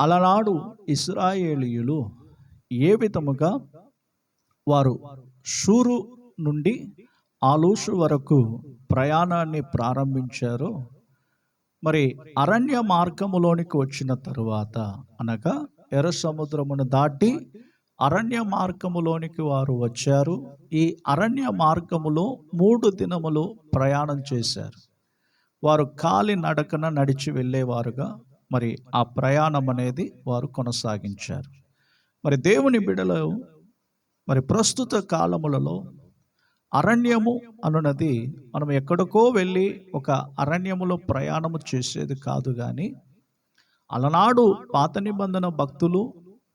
అలనాడు ఇశ్రాయేలీయులు ఏ విధముగా వారు షూరు నుండి ఆలూషు వరకు ప్రయాణాన్ని ప్రారంభించారో, మరి అరణ్య మార్గములోనికి వచ్చిన తరువాత, అనగా ఎర్ర సముద్రమును దాటి అరణ్య మార్గములోనికి వారు వచ్చారు. ఈ అరణ్య మార్గములో 3 దినములు ప్రయాణం చేశారు. వారు కాలి నడకన నడిచి వెళ్ళేవారుగా మరి ఆ ప్రయాణం అనేది వారు కొనసాగించారు. మరి దేవుని బిడ్డలు, మరి ప్రస్తుత కాలములలో అరణ్యము అనున్నది మనం ఎక్కడికో వెళ్ళి ఒక అరణ్యములో ప్రయాణము చేసేది కాదు. కానీ అలనాడు పాత నిబంధన భక్తులు,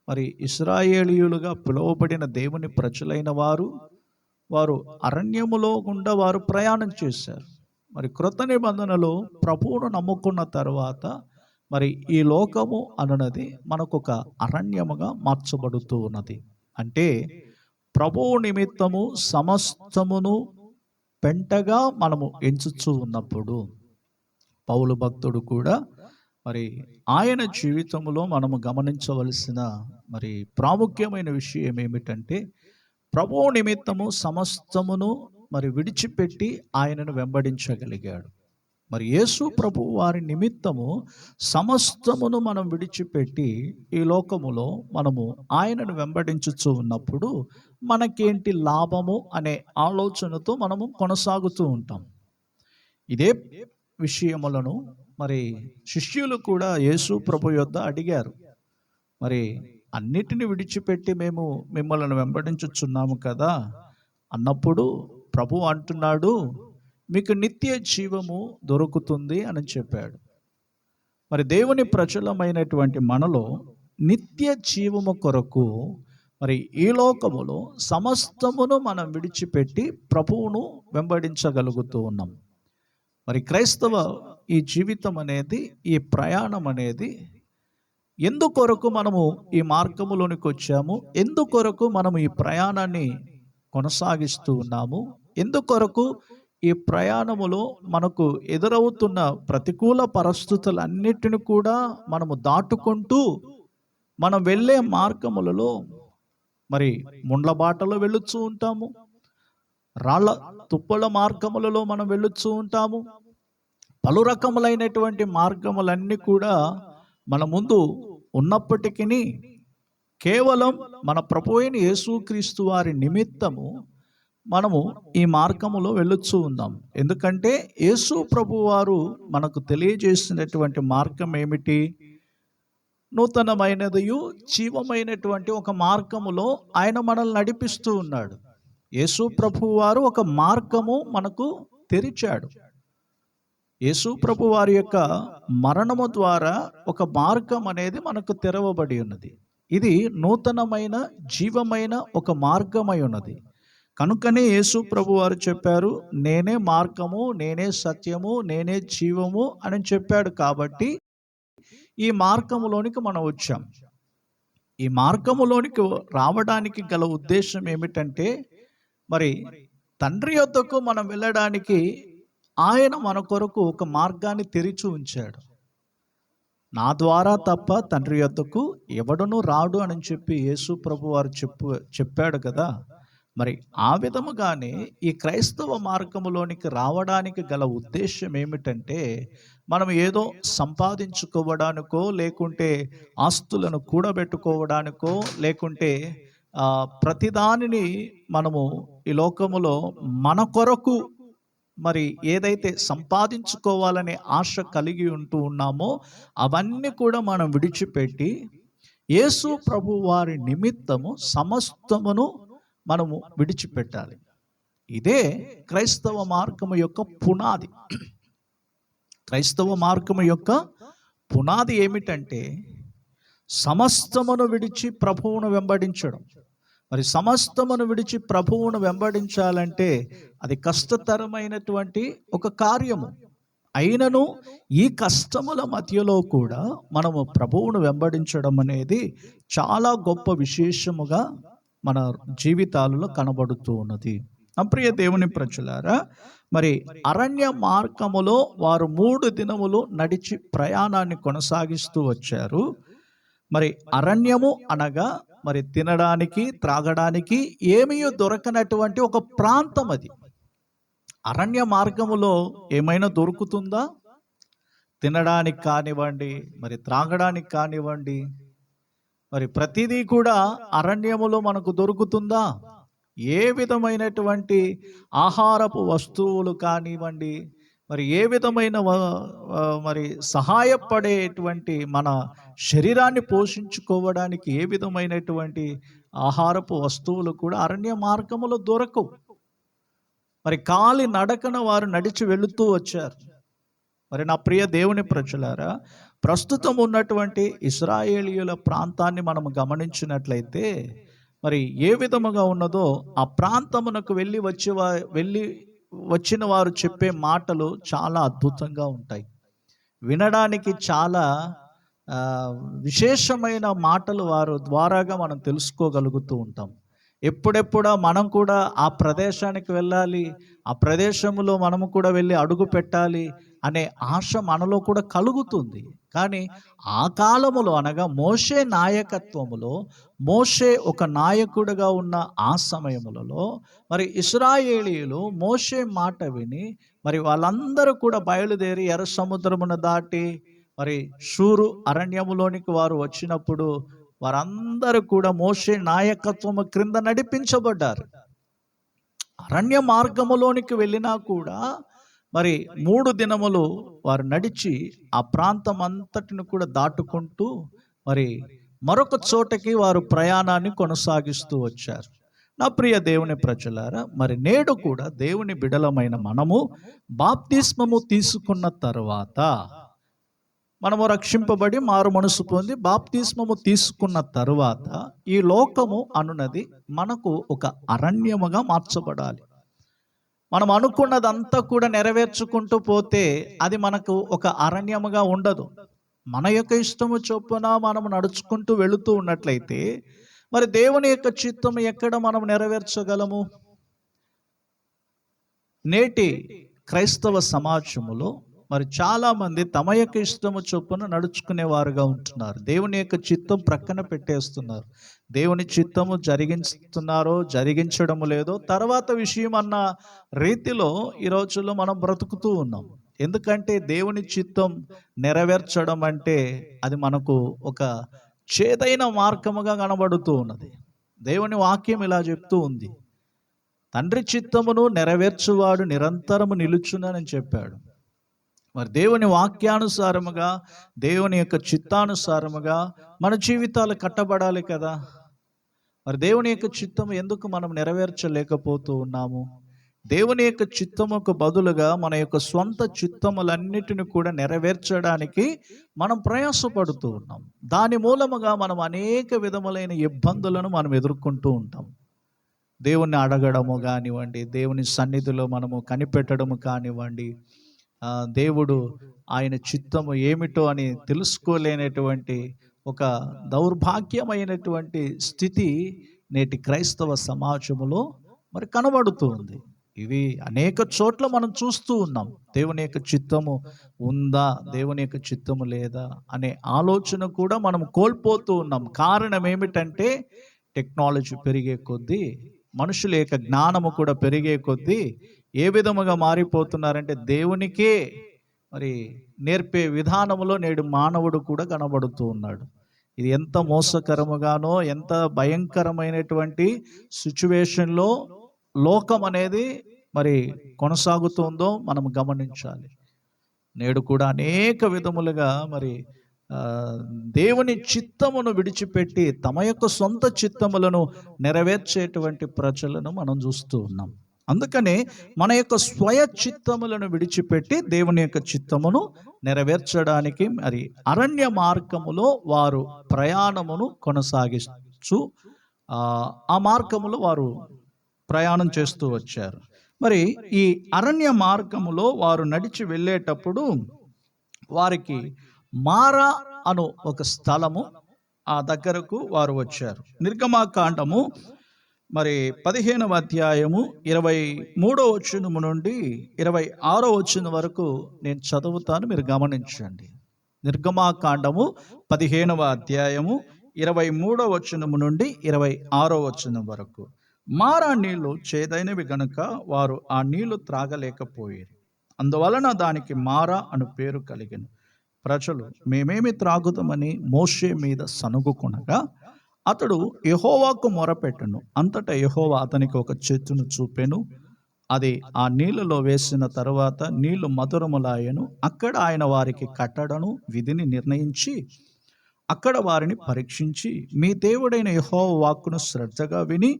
మరి ఇశ్రాయేలీయులుగా పిలువబడిన దేవుని ప్రజలైన వారు అరణ్యములో గుండా వారు ప్రయాణం చేశారు. మరి క్రొత్త నిబంధనలో ప్రభువును నమ్ముకున్న తర్వాత మరి ఈ లోకము అనున్నది మనకొక అరణ్యముగా మార్చబడుతూ ఉన్నది. అంటే ప్రభువు నిమిత్తము సమస్తమును పెంటగా మనము ఎంచుచూ ఉన్నప్పుడు, పౌలు భక్తుడు కూడా మరి ఆయన జీవితంలో మనము గమనించవలసిన మరి ప్రాముఖ్యమైన విషయం ఏమిటంటే, ప్రభువు నిమిత్తము సమస్తమును మరి విడిచిపెట్టి ఆయనను వెంబడించగలిగాడు. మరి యేసు ప్రభు వారి నిమిత్తము సమస్తమును మనం విడిచిపెట్టి ఈ లోకములో మనము ఆయనను వెంబడించుచూ ఉన్నప్పుడు మనకేంటి లాభము అనే ఆలోచనతో మనము కొనసాగుతూ ఉంటాం. ఇదే విషయములను మరి శిష్యులు కూడా యేసు ప్రభు యొద్ద అడిగారు. మరి అన్నిటిని విడిచిపెట్టి మేము మిమ్మల్ని వెంబడించుచున్నాము కదా అన్నప్పుడు ప్రభు అంటున్నాడు, మీకు నిత్య జీవము దొరుకుతుంది అని చెప్పాడు. మరి దేవుని ప్రజలమైనటువంటి మనలో నిత్య జీవము కొరకు మరి ఈ లోకములో సమస్తమును మనం విడిచిపెట్టి ప్రభువును వెంబడించగలుగుతూ ఉన్నాం. మరి క్రైస్తవ ఈ జీవితం అనేది, ఈ ప్రయాణం అనేది ఎందుకొరకు మనము ఈ మార్గములోనికి వచ్చాము, ఎందుకొరకు మనము ఈ ప్రయాణాన్ని కొనసాగిస్తూ ఉన్నాము, ఎందుకొరకు ఈ ప్రయాణములో మనకు ఎదురవుతున్న ప్రతికూల పరిస్థితులన్నిటిని కూడా మనము దాటుకుంటూ మనం వెళ్ళే మార్గములలో మరి ముండ్ల బాటలో వెళ్ళుచూ ఉంటాము, రాళ్ళ తుప్పల మార్గములలో మనం వెళ్ళుచూ ఉంటాము. పలు రకములైనటువంటి మార్గములన్నీ కూడా మన ముందు ఉన్నప్పటికీ కేవలం మన ప్రభు అయిన యేసుక్రీస్తు వారి నిమిత్తము మనము ఈ మార్గములో వెళ్ళొచ్చు ఉందాం. ఎందుకంటే యేసు ప్రభు వారు మనకు తెలియజేసినటువంటి మార్గం ఏమిటి? నూతనమైనదియు జీవమైనటువంటి ఒక మార్గములో ఆయన మనల్ని నడిపిస్తూ ఉన్నాడు. యేసు ప్రభు వారు ఒక మార్గము మనకు తెరిచాడు. యేసు ప్రభు వారి యొక్క మరణము ద్వారా ఒక మార్గం అనేది మనకు తెరవబడి ఉన్నది. ఇది నూతనమైన జీవమైన ఒక మార్గమై ఉన్నది. కనుకనే యేసు ప్రభు వారు చెప్పారు, నేనే మార్గము, నేనే సత్యము, నేనే జీవము అని చెప్పాడు. కాబట్టి ఈ మార్గములోనికి మనం వచ్చాం. ఈ మార్గములోనికి రావడానికి గల ఉద్దేశం ఏమిటంటే, మరి తండ్రి యొద్దకు మనం వెళ్ళడానికి ఆయన మన కొరకు ఒక మార్గాన్ని తెరిచి ఉంచాడు. నా ద్వారా తప్ప తండ్రి యొద్దకు ఎవడునూ రాడు అని చెప్పి యేసు ప్రభు వారు చెప్పాడు కదా. మరి ఆ విధముగానే ఈ క్రైస్తవ మార్గములోనికి రావడానికి గల ఉద్దేశం ఏమిటంటే, మనం ఏదో సంపాదించుకోవడానికో, లేకుంటే ఆస్తులను కూడబెట్టుకోవడానికో, లేకుంటే ప్రతిదానిని మనము ఈ లోకములో మన కొరకు మరి ఏదైతే సంపాదించుకోవాలనే ఆశ కలిగి ఉంటూ ఉన్నామో అవన్నీ కూడా మనం విడిచిపెట్టి యేసు ప్రభు వారి నిమిత్తము సమస్తమును మనము విడిచిపెట్టాలి. ఇదే క్రైస్తవ మార్గము యొక్క పునాది. క్రైస్తవ మార్గము యొక్క పునాది ఏమిటంటే, సమస్తమును విడిచి ప్రభువును వెంబడించడం. మరి సమస్తమును విడిచి ప్రభువును వెంబడించాలంటే అది కష్టతరమైనటువంటి ఒక కార్యము. అయినను ఈ కష్టముల మధ్యలో కూడా మనము ప్రభువును వెంబడించడం అనేది చాలా గొప్ప విశేషముగా మన జీవితాలలో కనబడుతూ ఉన్నది. ప్రియ దేవుని ప్రజలారా, మరి అరణ్య మార్గములో వారు 3 దినములు నడిచి ప్రయాణాన్ని కొనసాగిస్తూ వచ్చారు. మరి అరణ్యము అనగా మరి తినడానికి త్రాగడానికి ఏమీ దొరకనటువంటి ఒక ప్రాంతం అది. అరణ్య మార్గములో ఏమైనా దొరుకుతుందా? తినడానికి కానివ్వండి, మరి త్రాగడానికి కానివ్వండి, మరి ప్రతిదీ కూడా అరణ్యములో మనకు దొరుకుతుందా? ఏ విధమైనటువంటి ఆహారపు వస్తువులు కానివ్వండి, మరి ఏ విధమైన మరి సహాయపడేటువంటి మన శరీరాన్ని పోషించుకోవడానికి ఏ విధమైనటువంటి ఆహారపు వస్తువులు కూడా అరణ్య మార్గములో దొరకవు. మరి కాలి నడకన వారు నడిచి వెళుతూ వచ్చారు. మరి నా ప్రియ దేవుని ప్రజలారా, ప్రస్తుతం ఉన్నటువంటి ఇశ్రాయేలీయుల ప్రాంతాన్ని మనం గమనించినట్లయితే మరి ఏ విధముగా ఉన్నదో ఆ ప్రాంతమునకు వెళ్ళి వచ్చిన వారు చెప్పే మాటలు చాలా అద్భుతంగా ఉంటాయి. వినడానికి చాలా విశేషమైన మాటలు వారు ద్వారాగా మనం తెలుసుకోగలుగుతూ ఉంటాం. ఎప్పుడెప్పుడా మనం కూడా ఆ ప్రదేశానికి వెళ్ళాలి, ఆ ప్రదేశంలో మనము కూడా వెళ్ళి అడుగు పెట్టాలి అనే ఆశ మనలో కూడా కలుగుతుంది. కానీ ఆ కాలములో అనగా మోషే నాయకత్వములో, మోషే ఒక నాయకుడిగా ఉన్న ఆ సమయములలో మరి ఇశ్రాయేలీయులు మోషే మాట విని మరి వాళ్ళందరూ కూడా బయలుదేరి ఎర్ర సముద్రమును దాటి మరి షూరు అరణ్యములోనికి వారు వచ్చినప్పుడు వారందరూ కూడా మోషే నాయకత్వము క్రింద నడిపించబడ్డారు. అరణ్య మార్గములోనికి వెళ్ళినా కూడా మరి 3 దినములు వారు నడిచి ఆ ప్రాంతం అంతటిని కూడా దాటుకుంటూ మరి మరొక చోటకి వారు ప్రయాణాన్ని కొనసాగిస్తూ వచ్చారు. నా ప్రియ దేవుని ప్రజలారా, మరి నేడు కూడా దేవుని బిడలమైన మనము బాప్తిస్మము తీసుకున్న తర్వాత, మనము రక్షింపబడి మారు మనసు పొంది బాప్తిస్మము తీసుకున్న తరువాత ఈ లోకము అనున్నది మనకు ఒక అరణ్యముగా మార్చబడాలి. మనం అనుకున్నదంతా కూడా నెరవేర్చుకుంటూ పోతే అది మనకు ఒక అరణ్యముగా ఉండదు. మన యొక్క ఇష్టము చొప్పున మనం నడుచుకుంటూ వెళుతూ ఉన్నట్లయితే మరి దేవుని యొక్క చిత్తము ఎక్కడ మనం నెరవేర్చగలము? నేటి క్రైస్తవ సమాజములో మరి చాలామంది తమ యొక్క ఇష్టము చొప్పున నడుచుకునేవారుగా ఉంటున్నారు. దేవుని యొక్క చిత్తం ప్రక్కన పెట్టేస్తున్నారు. దేవుని చిత్తము జరిగిస్తున్నారో జరిగించడము లేదో తర్వాత విషయం అన్న రీతిలో ఈ రోజుల్లో మనం బ్రతుకుతూ ఉన్నాం. ఎందుకంటే దేవుని చిత్తం నెరవేర్చడం అంటే అది మనకు ఒక చేదైన మార్గముగా కనబడుతూ ఉన్నది. దేవుని వాక్యం ఇలా చెప్తూ ఉంది, తండ్రి చిత్తమును నెరవేర్చువాడు నిరంతరము నిలుచునని చెప్పాడు. మరి దేవుని వాక్యానుసారముగా, దేవుని యొక్క చిత్తానుసారముగా మన జీవితాలు కట్టబడాలి కదా. మరి దేవుని యొక్క చిత్తము ఎందుకు మనం నెరవేర్చలేకపోతూ ఉన్నాము? దేవుని యొక్క చిత్తముకు బదులుగా మన యొక్క స్వంత చిత్తములన్నిటిని కూడా నెరవేర్చడానికి మనం ప్రయాసపడుతూ ఉన్నాం. దాని మూలముగా మనం అనేక విధములైన ఇబ్బందులను మనం ఎదుర్కొంటూ ఉంటాం. దేవుణ్ణి అడగడము కానివ్వండి, దేవుని సన్నిధిలో మనము కనిపెట్టడము కానివ్వండి, దేవుడు ఆయన చిత్తము ఏమిటో అని తెలుసుకోలేనటువంటి ఒక దౌర్భాగ్యమైనటువంటి స్థితి నేటి క్రైస్తవ సమాజములో మరి కనబడుతూ ఉంది. ఇవి అనేక చోట్ల మనం చూస్తూ ఉన్నాం. దేవుని యొక్క చిత్తము ఉందా, దేవుని యొక్క చిత్తము లేదా అనే ఆలోచన కూడా మనం కోల్పోతూ ఉన్నాం. కారణం ఏమిటంటే టెక్నాలజీ పెరిగే కొద్దీ, మనుషుల యొక్క జ్ఞానము కూడా పెరిగే కొద్దీ ఏ విధముగా మారిపోతున్నారంటే దేవునికే మరి నేర్పే విధానములో నేడు మానవుడు కూడా కనబడుతూ ఉన్నాడు. ఇది ఎంత మోసకరముగానో, ఎంత భయంకరమైనటువంటి సిచ్యువేషన్లో లోకం అనేది మరి కొనసాగుతుందో మనం గమనించాలి. నేడు కూడా అనేక విధములుగా మరి దేవుని చిత్తమును విడిచిపెట్టి తమ యొక్క సొంత చిత్తములను నెరవేర్చేటువంటి ప్రజలను మనం చూస్తూ ఉన్నాం. అందుకనే మన యొక్క స్వయ చిత్తములను విడిచిపెట్టి దేవుని యొక్క చిత్తమును నెరవేర్చడానికి మరి అరణ్య మార్గములో వారు ప్రయాణమును కొనసాగిస్తూ ఆ మార్గములో వారు ప్రయాణం చేస్తూ వచ్చారు. మరి ఈ అరణ్య మార్గములో వారు నడిచి వెళ్ళేటప్పుడు వారికి మారా అను ఒక స్థలము ఆ దగ్గరకు వారు వచ్చారు. నిర్గమాకాండము మరి 15వ అధ్యాయము 23వ వచనము నుండి 26వ వచనం వరకు నేను చదువుతాను, మీరు గమనించండి. నిర్గమాకాండము 15వ అధ్యాయము 23వ వచనము నుండి 26వ వచనం వరకు. మారా నీళ్లు చేదైనవి గనుక వారు ఆ నీళ్లు త్రాగలేకపోయేది. అందువలన దానికి మారా అను పేరు కలిగెను. ప్రజలు మేమేమి త్రాగుతామని మోషే మీద సనుగుకొనగా అతడు యెహోవాకు మొరపెట్టెను. అంతటా యెహోవా అతనికి ఒక చెట్టును చూపెను. అది ఆ నీళ్లలో వేసిన తరువాత నీళ్లు మధురములాయెను. అక్కడ ఆయన వారికి కట్టడను విధిని నిర్ణయించి అక్కడ వారిని పరీక్షించి, మీ దేవుడైన యెహోవా వాక్కును శ్రద్ధగా విని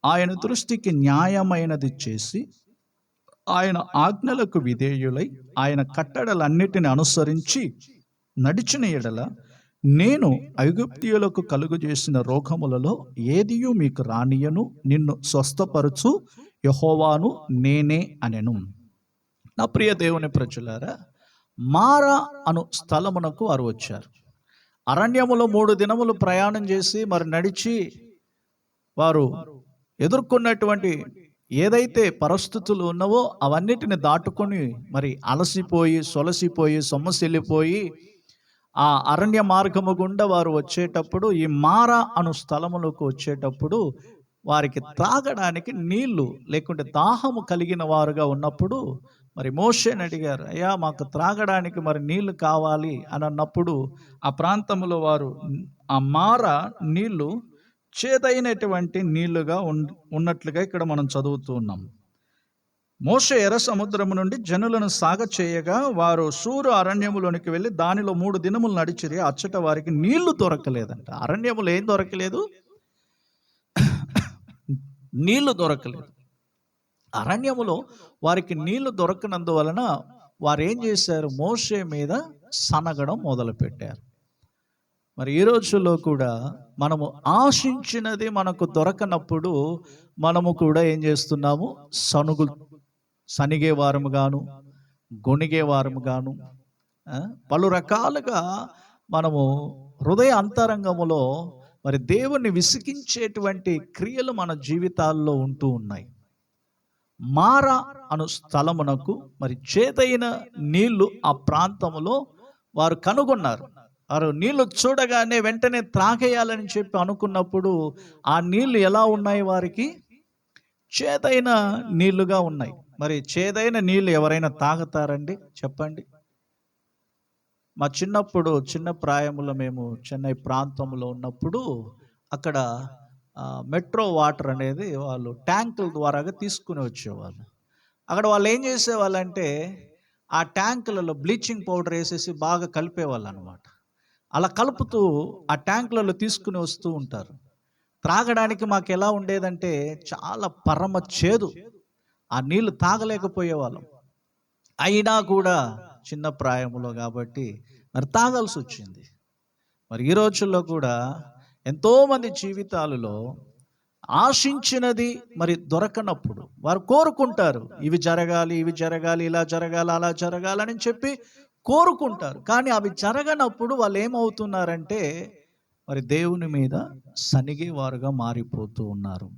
ఆయన దృష్టికి న్యాయమైనది చేసి ఆయన ఆజ్ఞలకు విధేయులై ఆయన కట్టడలన్నిటిని అనుసరించి నడిచిన ఎడల నేను ఐగుప్తీయులకు కలుగు చేసిన రోగములలో ఏదియూ మీకు రానియను, నిన్ను స్వస్థపరచు యెహోవాను నేనే అనెను. నా ప్రియ దేవుని ప్రజలారా, మారా అను స్థలమునకు వారు వచ్చారు. అరణ్యములో 3 దినములు ప్రయాణం చేసి మరి నడిచి వారు ఎదుర్కొన్నటువంటి ఏదైతే పరిస్థితులు ఉన్నవో అవన్నిటిని దాటుకొని మరి అలసిపోయి సొలసిపోయి సొమ్మసిల్లిపోయి ఆ అరణ్య మార్గము గుండా వారు వచ్చేటప్పుడు ఈ మారా అను స్థలములకు వచ్చేటప్పుడు వారికి త్రాగడానికి నీళ్లు లేకుంటే దాహము కలిగిన వారుగా ఉన్నప్పుడు మరి మోషేని అడిగారు, అయ్యా మాకు త్రాగడానికి మరి నీళ్లు కావాలి అని అన్నప్పుడు ఆ ప్రాంతంలో వారు ఆ మారా నీళ్లు చేదైనటువంటి నీళ్లుగా ఉన్నట్లుగా ఇక్కడ మనం చదువుతూ ఉన్నాం. మోషే ఎర్ర సముద్రము నుండి జనులను సాగ చేయగా వారు సూరు అరణ్యములోనికి వెళ్ళి దానిలో 3 దినములు నడిచిరి. అచ్చట వారికి నీళ్లు దొరకలేదంట. అరణ్యములు ఏం దొరకలేదు? నీళ్లు దొరకలేదు. అరణ్యములో వారికి నీళ్లు దొరకనందువలన వారు ఏం చేశారు? మోషే మీద సనగడం మొదలుపెట్టారు. మరి ఈ రోజుల్లో కూడా మనము ఆశించినది మనకు దొరకనప్పుడు మనము కూడా ఏం చేస్తున్నాము? సనిగే వారము గాను గొనిగే వారము గాను పలు రకాలుగా మనము హృదయ అంతరంగములో మరి దేవుణ్ణి విసిగించేటువంటి క్రియలు మన జీవితాల్లో ఉంటూ ఉన్నాయి. మారా అను స్థలమునకు మరి చేదైన నీళ్లు ఆ ప్రాంతములో వారు కనుగొన్నారు. వారు నీళ్లు చూడగానే వెంటనే త్రాగేయాలని చెప్పి అనుకున్నప్పుడు ఆ నీళ్లు ఎలా ఉన్నాయి? వారికి చేదైన నీళ్లుగా ఉన్నాయి. మరి చేదైన నీళ్లు ఎవరైనా తాగుతారండి? చెప్పండి. మా చిన్నప్పుడు చిన్న ప్రాయంలో మేము చెన్నై ప్రాంతంలో ఉన్నప్పుడు అక్కడ మెట్రో వాటర్ అనేది వాళ్ళు ట్యాంకుల ద్వారాగా తీసుకుని వచ్చేవాళ్ళు. అక్కడ వాళ్ళు ఏం చేసేవాళ్ళంటే ఆ ట్యాంకులలో బ్లీచింగ్ పౌడర్ వేసేసి బాగా కలిపేవాళ్ళు అనమాట. అలా కలుపుతూ ఆ ట్యాంకులలో తీసుకుని వస్తూ ఉంటారు. త్రాగడానికి మాకు ఎలా ఉండేదంటే చాలా పరమ చేదు. ఆ నీళ్లు తాగలేకపోయేవాళ్ళం. అయినా కూడా చిన్న ప్రాయంలో కాబట్టి మరి తాగాల్సి వచ్చింది. మరి ఈ రోజుల్లో కూడా ఎంతోమంది జీవితాలలో ఆశించినది మరి దొరకనప్పుడు వారు కోరుకుంటారు, ఇవి జరగాలి, ఇవి జరగాలి, ఇలా జరగాలి, అలా జరగాలని చెప్పి కోరుకుంటారు. కానీ అవి జరగనప్పుడు వాళ్ళు ఏమవుతున్నారంటే మరి దేవుని మీద సనిగే వారుగా మారిపోతూ ఉన్నారు.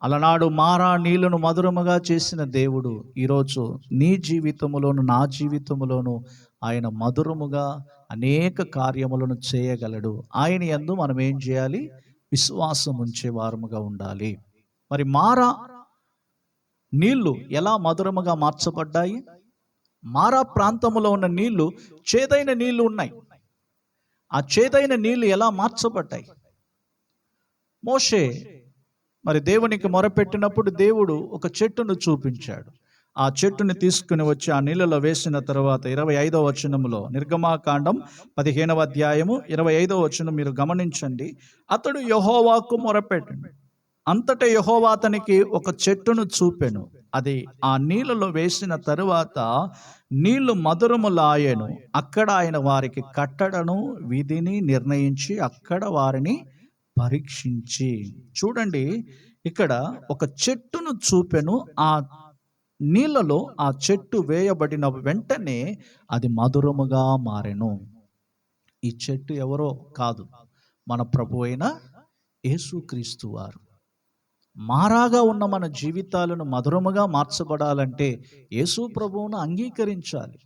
అలనాడు మారా నీళ్లను మధురముగా చేసిన దేవుడు ఈరోజు నీ జీవితములోను నా జీవితములోను ఆయన మధురముగా అనేక కార్యములను చేయగలడు. ఆయన యందు మనం ఏం చేయాలి? విశ్వాసం ఉంచే వారముగా ఉండాలి. మరి మారా నీళ్లు ఎలా మధురముగా మార్చబడ్డాయి? మారా ప్రాంతంలో ఉన్న నీళ్లు చేదైన నీళ్లు ఉన్నాయి. ఆ చేదైన నీళ్లు ఎలా మార్చబడ్డాయి? మోషే మరి దేవునికి మొరపెట్టినప్పుడు దేవుడు ఒక చెట్టును చూపించాడు. ఆ చెట్టుని తీసుకుని వచ్చి ఆ నీళ్ళలో వేసిన తర్వాత 25వ వచనములో, నిర్గమాకాండం 15వ అధ్యాయము 25వ వచనం మీరు గమనించండి. అతడు యెహోవాకు మొరపెట్టెను. అంతటా యెహోవా అతనికి ఒక చెట్టును చూపెను. అది ఆ నీళ్ళలో వేసిన తరువాత నీళ్లు మధురములాయెను. అక్కడ ఆయన వారికి కట్టడను విధిని నిర్ణయించి అక్కడ వారిని పరీక్షించి. చూడండి, ఇక్కడ ఒక చెట్టును చూపెను. ఆ నీళ్ళలో ఆ చెట్టు వేయబడిన వెంటనే అది మధురముగా మారెను. ఈ చెట్టు ఎవరో కాదు, మన ప్రభు అయిన యేసుక్రీస్తు వారు. మారాగా ఉన్న మన జీవితాలను మధురముగా మార్చబడాలంటే యేసు ప్రభువును అంగీకరించాలి.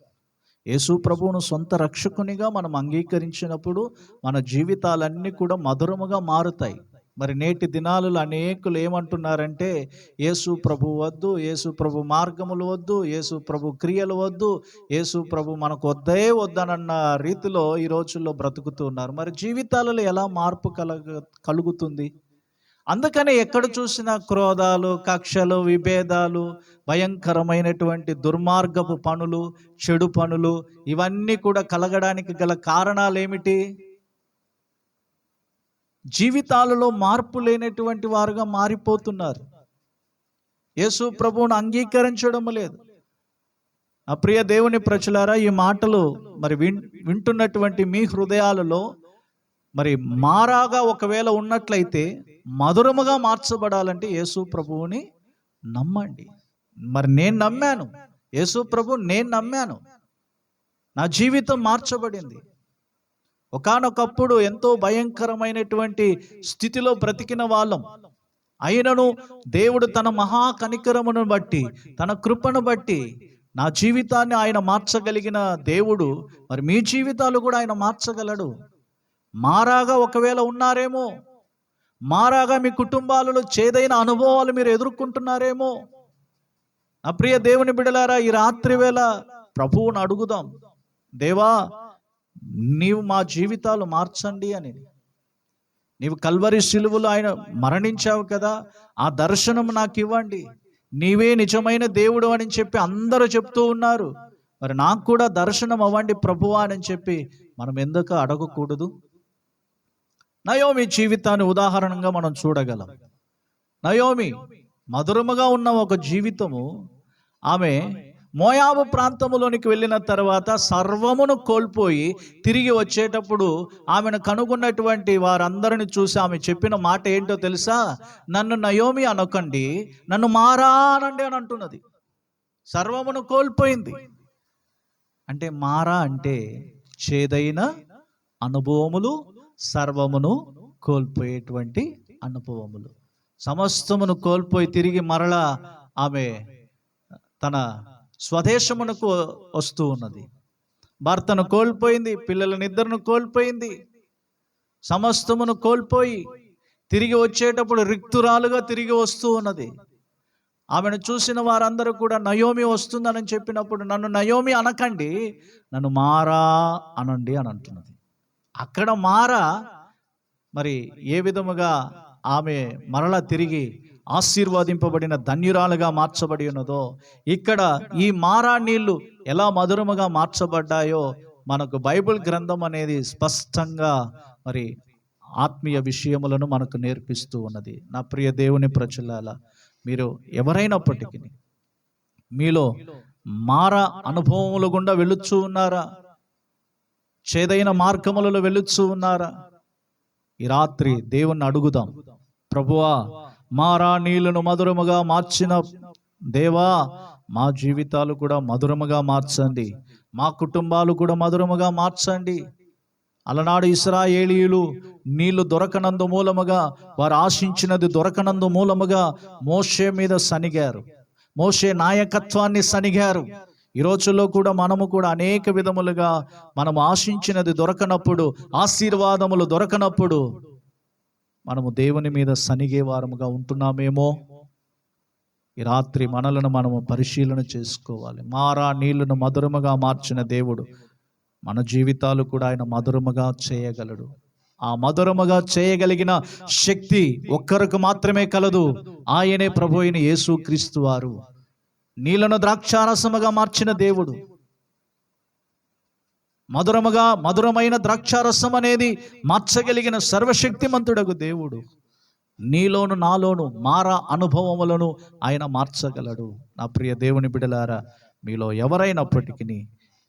యేసు ప్రభువును సొంత రక్షకునిగా మనం అంగీకరించినప్పుడు మన జీవితాలన్నీ కూడా మధురముగా మారుతాయి. మరి నేటి దినాలలో అనేకులు ఏమంటున్నారంటే, యేసు ప్రభు వద్దు, యేసు ప్రభు మార్గములు వద్దు, యేసు ప్రభు క్రియలు వద్దు, యేసు ప్రభు మనకు వద్దే వద్దనన్న రీతిలో ఈ రోజుల్లో బ్రతుకుతున్నారు. మరి జీవితాలలో ఎలా మార్పు కలుగుతుంది? అందుకని ఎక్కడ చూసినా క్రోధాలు, కక్షలు, విభేదాలు, భయంకరమైనటువంటి దుర్మార్గపు పనులు, చెడు పనులు, ఇవన్నీ కూడా కలగడానికి గల కారణాలు ఏమిటి? జీవితాలలో మార్పు లేనటువంటి వారుగా మారిపోతున్నారు. యేసు ప్రభువును అంగీకరించడం లేదు. ఆ ప్రియ దేవుని ప్రజలారా, ఈ మాటలు మరి వింటున్నటువంటి మీ హృదయాలలో మరి మారాగా ఒకవేళ ఉన్నట్లయితే మధురముగా మార్చబడాలంటే యేసు ప్రభువుని నమ్మండి. మరి నేను నమ్మాను, యేసు ప్రభు నేను నమ్మాను, నా జీవితం మార్చబడింది. ఒకానొకప్పుడు ఎంతో భయంకరమైనటువంటి స్థితిలో బ్రతికిన వాళ్ళం అయినను దేవుడు తన మహా కనికరమును బట్టి, తన కృపను బట్టి నా జీవితాన్ని ఆయన మార్చగలిగిన దేవుడు మరి మీ జీవితాలు కూడా ఆయన మార్చగలడు. మారాగా ఒకవేళ ఉన్నారేమో, మారాగా మీ కుటుంబాలలో చేదైన అనుభవాలు మీరు ఎదుర్కొంటున్నారేమో. నా ప్రియ దేవుని బిడ్డలారా, ఈ రాత్రి వేళ ప్రభువును అడుగుదాం, దేవా నీవు మా జీవితాలు మార్చండి అని. నీవు కల్వరి శిలువలో ఆయన మరణించావు కదా, ఆ దర్శనం నాకు ఇవ్వండి, నీవే నిజమైన దేవుడు అని చెప్పి అందరూ చెప్తూ ఉన్నారు. మరి నాకు కూడా దర్శనం అవ్వండి ప్రభువా అని చెప్పి మనం ఎందుకు అడగకూడదు? నయోమి జీవితాన్ని ఉదాహరణగా మనం చూడగలం. నయోమి మధురముగా ఉన్న ఒక జీవితము. ఆమె మోయాబు ప్రాంతములోనికి వెళ్ళిన తర్వాత సర్వమును కోల్పోయి తిరిగి వచ్చేటప్పుడు ఆమెను కనుగొన్నటువంటి వారందరిని చూసి ఆమె చెప్పిన మాట ఏంటో తెలుసా? నన్ను నయోమి అనకండి, నన్ను మారా అనండి అని అంటున్నది. సర్వమును కోల్పోయింది అంటే, మారా అంటే చేదైన అనుభవములు, సర్వమును కోల్పోయేటువంటి అనుభవములు. సమస్తమును కోల్పోయి తిరిగి మరలా ఆమె తన స్వదేశమునకు వస్తూ ఉన్నది. భర్తను కోల్పోయింది, పిల్లలనిద్దరును కోల్పోయింది, సమస్తమును కోల్పోయి తిరిగి వచ్చేటప్పుడు రిక్తురాలుగా తిరిగి వస్తూ ఉన్నది. ఆమెను చూసిన వారందరూ కూడా నయోమి వస్తుందని చెప్పినప్పుడు నన్ను నయోమి అనకండి, నన్ను మారా అనండి అని అంటున్నది. అక్కడ మారా మరి ఏ విధముగా ఆమె మరలా తిరిగి ఆశీర్వదింపబడిన ధన్యురాలుగా మార్చబడి ఉన్నదో, ఇక్కడ ఈ మారా నీళ్లు ఎలా మధురముగా మార్చబడ్డాయో మనకు బైబిల్ గ్రంథం అనేది స్పష్టంగా మరి ఆత్మీయ విషయములను మనకు నేర్పిస్తూ ఉన్నది. నా ప్రియ దేవుని ప్రజలారా, మీరు ఎవరైనప్పటికీ మీలో మారా అనుభవముల గుండా వెళ్ళుచూ ఉన్నారా? చేదైన మార్గములలో వెళ్ళుచూ ఉన్నారా? ఈ రాత్రి దేవుణ్ణి అడుగుదాం, ప్రభువా మారా నీళ్లను మధురముగా మార్చిన దేవా, మా జీవితాలు కూడా మధురముగా మార్చండి, మా కుటుంబాలు కూడా మధురముగా మార్చండి. అలనాడు ఇశ్రాయేలీయులు నీళ్లు దొరకనందు మూలముగా, వారు ఆశించినది దొరకనందు మూలముగా మోషే మీద సనిగారు, మోషే నాయకత్వాన్ని సనిగారు. ఈ రోజుల్లో కూడా మనము కూడా అనేక విధములుగా మనం ఆశించినది దొరకనప్పుడు, ఆశీర్వాదములు దొరకనప్పుడు మనము దేవుని మీద సనిగే వారముగా ఉంటున్నామేమో. ఈ రాత్రి మనలను మనము పరిశీలన చేసుకోవాలి. మారా నీళ్లను మధురముగా మార్చిన దేవుడు మన జీవితాలు కూడా ఆయన మధురముగా చేయగలడు. ఆ మధురముగా చేయగలిగిన శక్తి ఒక్కరికి మాత్రమే కలదు, ఆయనే ప్రభు అయిన యేసుక్రీస్తు వారు. నీళ్లను ద్రాక్షారసముగా మార్చిన దేవుడు, మధురమైన ద్రాక్షారసం అనేది మార్చగలిగిన సర్వశక్తిమంతుడగు దేవుడు నీలోను నాలోను మారా అనుభవములను ఆయన మార్చగలడు. నా ప్రియ దేవుని బిడ్డలారా, మీలో ఎవరైనప్పటికీ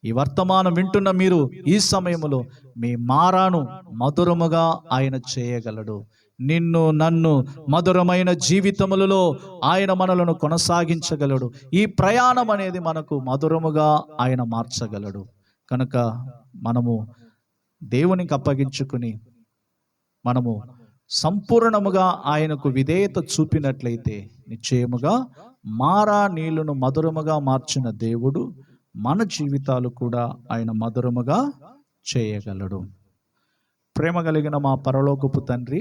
ఈ వర్తమానం వింటున్న మీరు ఈ సమయంలో మీ మారాను మధురముగా ఆయన చేయగలడు. నిన్ను నన్ను మధురమైన జీవితములలో ఆయన మనలను కొనసాగించగలడు. ఈ ప్రయాణం అనేది మనకు మధురముగా ఆయన మార్చగలడు. కనుక మనము దేవునికి అప్పగించుకుని మనము సంపూర్ణముగా ఆయనకు విధేయత చూపినట్లయితే నిశ్చయముగా మారా నీళ్లను మధురముగా మార్చిన దేవుడు మన జీవితాలు కూడా ఆయన మధురముగా చేయగలడు. ప్రేమ కలిగిన మా పరలోకపు తండ్రి,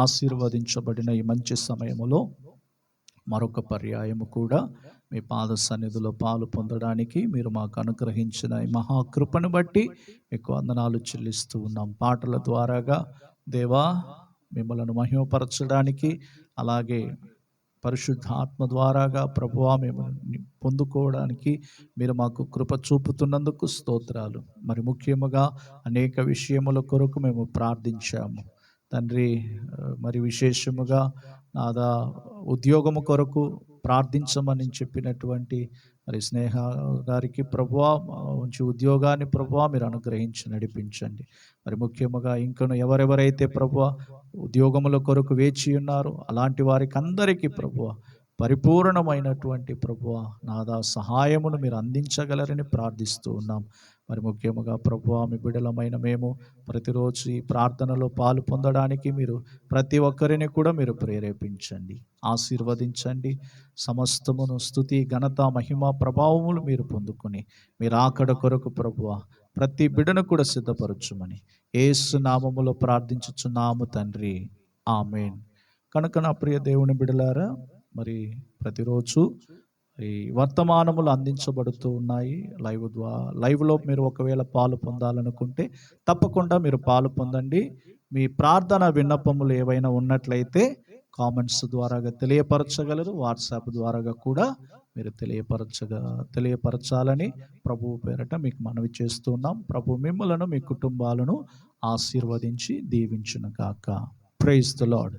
ఆశీర్వదించబడిన ఈ మంచి సమయములో మరొక పర్యాయము కూడా మీ పాద సన్నిధిలో పాలు పొందడానికి మీరు మాకు అనుగ్రహించిన ఈ మహాకృపను బట్టి మీకు వందనాలు చెల్లిస్తూ ఉన్నాం. పాటల ద్వారాగా దేవా మిమ్మల్ని మహిమపరచడానికి, అలాగే పరిశుద్ధాత్మ ద్వారాగా ప్రభువా మేము పొందుకోవడానికి మీరు మాకు కృప చూపుతున్నందుకు స్తోత్రాలు. మరి ముఖ్యముగా అనేక విషయముల కొరకు మేము ప్రార్థించాము తండ్రి. మరి విశేషముగా నాదా ఉద్యోగము కొరకు ప్రార్థించమని చెప్పినటువంటి మరి స్నేహ గారికి ప్రభువా మంచి ఉద్యోగాన్ని ప్రభువా మీరు అనుగ్రహించి నడిపించండి. మరి ముఖ్యముగా ఇంకను ఎవరెవరైతే ప్రభువా ఉద్యోగముల కొరకు వేచి ఉన్నారో అలాంటి వారికి అందరికీ ప్రభువా పరిపూర్ణమైనటువంటి ప్రభువా నాదా సహాయమును మీరు అందించగలరని ప్రార్థిస్తూ ఉన్నాం. మరి ముఖ్యముగా ప్రభువా మీ బిడ్డలమైన మేము ప్రతిరోజు ఈ ప్రార్థనలో పాలు పొందడానికి మీరు ప్రతి ఒక్కరిని కూడా మీరు ప్రేరేపించండి, ఆశీర్వదించండి. సమస్తమును స్తుతి, ఘనత, మహిమ, ప్రభావములు మీరు పొందుకొని మీరు ఆకడ కొరకు ప్రభువా ప్రతి బిడ్డను కూడా సిద్ధపరచుమని యేసు నామములో ప్రార్థించుచున్నాము తండ్రి, ఆమేన్. కనుక నా ప్రియ దేవుని బిడ్డలారా, మరి ప్రతిరోజు ఈ వర్తమానములు అందించబడుతూ ఉన్నాయి లైవ్లో. మీరు ఒకవేళ పాలు పొందాలనుకుంటే తప్పకుండా మీరు పాలు పొందండి. మీ ప్రార్థన విన్నపములు ఏవైనా ఉన్నట్లయితే కామెంట్స్ ద్వారాగా తెలియపరచగలరు. వాట్సాప్ ద్వారాగా కూడా మీరు తెలియపరచాలని ప్రభువు పేరట మీకు మనవి చేస్తున్నాం. ప్రభు మిమ్మలను మీ కుటుంబాలను ఆశీర్వదించి దీవించును గాక. Praise the lord.